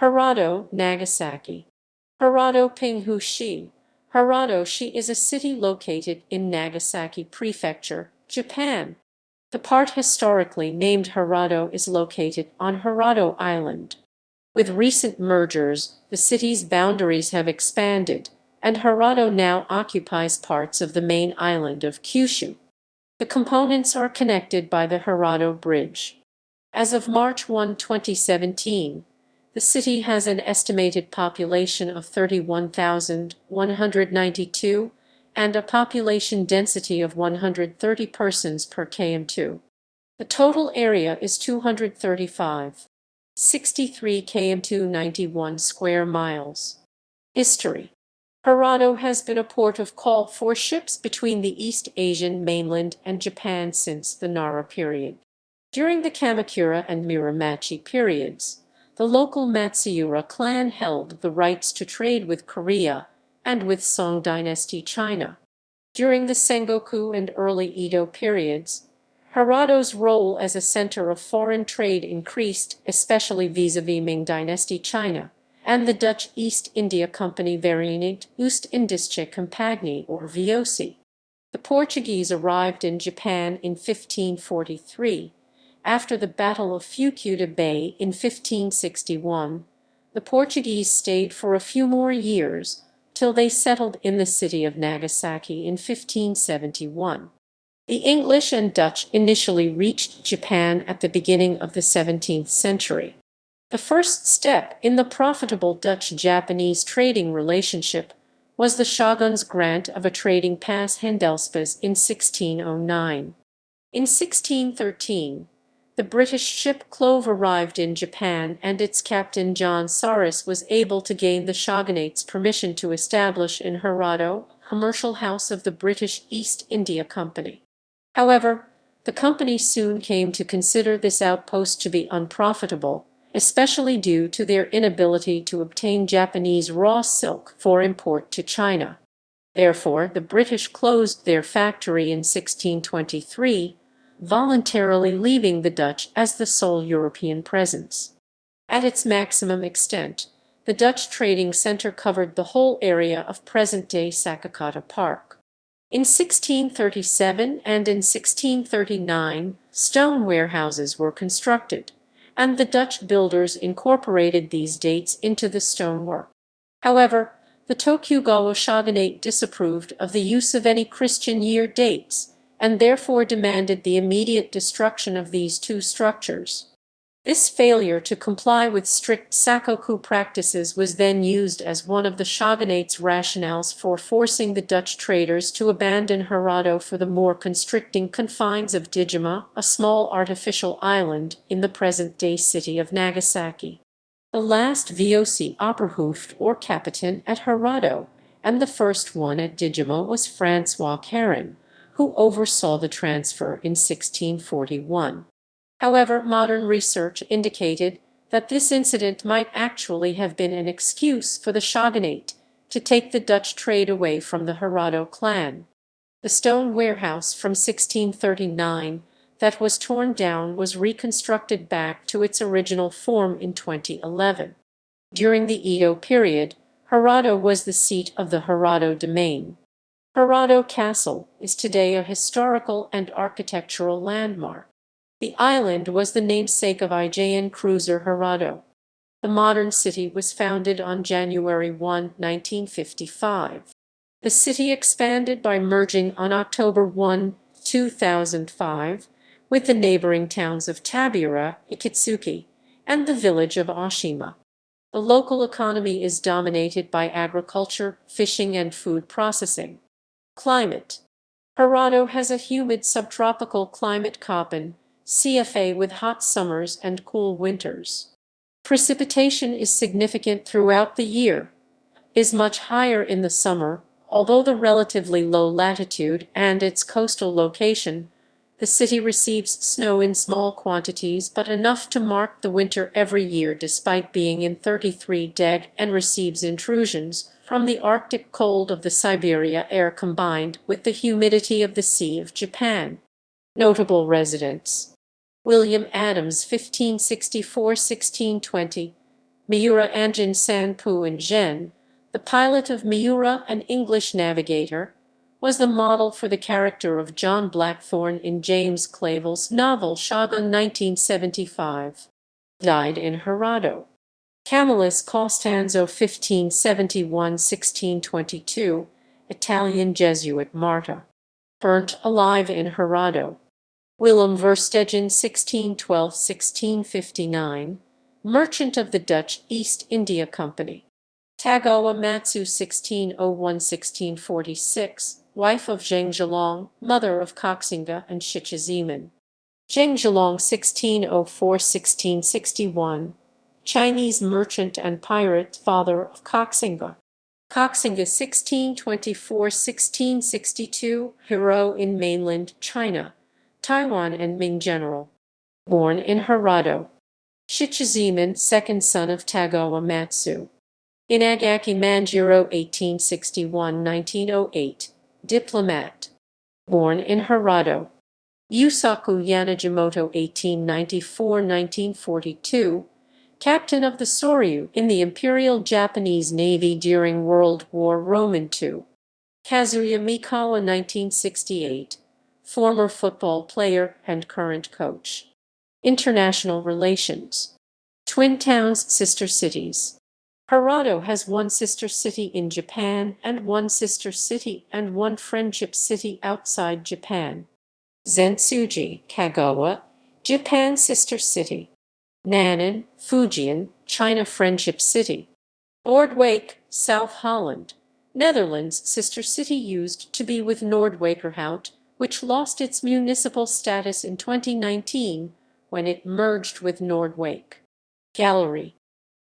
Hirado, Nagasaki. Hirado-shi. Hirado-shi is a city located in Nagasaki Prefecture, Japan. The part historically named Hirado is located on Hirado Island. With recent mergers, the city's boundaries have expanded, and Hirado now occupies parts of the main island of Kyushu. The components are connected by the Hirado Bridge. As of March 1, 2017, the city has an estimated population of 31,192 and a population density of 130 persons per km2. The total area is 235.63 km2 91 square miles. History. Hirado has been a port of call for ships between the East Asian mainland and Japan since the Nara period. During the Kamakura and Muromachi periods, the local Matsuura clan held the rights to trade with Korea and with Song dynasty China. During the Sengoku and early Edo periods, Hirado's role as a center of foreign trade increased, especially vis-à-vis Ming dynasty China and the Dutch East India Company Verenigd Oost-Indische Compagnie or VOC. The Portuguese arrived in Japan in 1543. After the Battle of Fukuda Bay in 1561, the Portuguese stayed for a few more years, till they settled in the city of Nagasaki in 1571. The English and Dutch initially reached Japan at the beginning of the 17th century. The first step in the profitable Dutch-Japanese trading relationship was the shogun's grant of a trading pass Handelspas in 1609. In 1613, the British ship Clove arrived in Japan, and its captain John Saris was able to gain the shogunate's permission to establish in Hirado a commercial house of the British East India Company. However, the company soon came to consider this outpost to be unprofitable, especially due to their inability to obtain Japanese raw silk for import to China. Therefore, the British closed their factory in 1623, voluntarily leaving the Dutch as the sole European presence. At its maximum extent, the Dutch trading center covered the whole area of present-day Sakakata Park. In 1637 and in 1639, stone warehouses were constructed, and the Dutch builders incorporated these dates into the stonework. However, the Tokugawa shogunate disapproved of the use of any Christian year dates, and therefore demanded the immediate destruction of these two structures. This failure to comply with strict sakoku practices was then used as one of the shogunate's rationales for forcing the Dutch traders to abandon Hirado for the more constricting confines of Dijima, a small artificial island in the present-day city of Nagasaki. The last VOC Oberhaupt or Captain at Hirado, and the first one at Dijima, was Francois Caron, who oversaw the transfer in 1641. However, modern research indicated that this incident might actually have been an excuse for the shogunate to take the Dutch trade away from the Hirado clan. The stone warehouse from 1639 that was torn down was reconstructed back to its original form in 2011. During the Edo period, Hirado was the seat of the Hirado domain. Hirado Castle is today a historical and architectural landmark. The island was the namesake of Ijayan cruiser Hirado. The modern city was founded on January 1, 1955. The city expanded by merging on October 1, 2005, with the neighboring towns of Tabura, Ikitsuki, and the village of Oshima. The local economy is dominated by agriculture, fishing, and food processing. Climate. Hirado has a humid subtropical climate Köppen, CFA, with hot summers and cool winters. Precipitation is significant throughout the year, is much higher in the summer, although the relatively low latitude and its coastal location, the city receives snow in small quantities but enough to mark the winter every year despite being in 33° and receives intrusions from the Arctic cold of the Siberia air combined with the humidity of the Sea of Japan. Notable residents: William Adams 1564–1620, Miura Anjin Sanpu and Zhen, the pilot of Miura, an English navigator, was the model for the character of John Blackthorne in James Clavell's novel Shogun 1975. Died in Hirado. Camillus Costanzo 1571–1622, Italian Jesuit martyr. Burnt alive in Hirado. Willem Verstegen 1612–1659, merchant of the Dutch East India Company. Tagawa Matsu 1601–1646, wife of Zheng Zhilong, mother of Koxinga and Shichiziman. Zheng Zhilong 1604–1661, Chinese merchant and pirate, father of Koxinga. Koxinga 1624–1662, hero in mainland China, Taiwan and Ming general. Born in Hirado. Shichiziman, second son of Tagawa Matsu. Inagaki Manjiro 1861–1908, diplomat. Born in Hirado. Yusaku Yanagimoto 1894–1942, captain of the Soryu in the Imperial Japanese Navy during World War II. Kazuya Mikawa 1968, former football player and current coach. International relations. Twin towns, sister cities. Hirado has one sister city in Japan and one sister city and one friendship city outside Japan. Zentsuji, Kagawa, Japan sister city. Nanan, Fujian, China friendship city. Noordwijk, South Holland, Netherlands sister city used to be with Noordwijkerhout, which lost its municipal status in 2019 when it merged with Noordwijk. Gallery.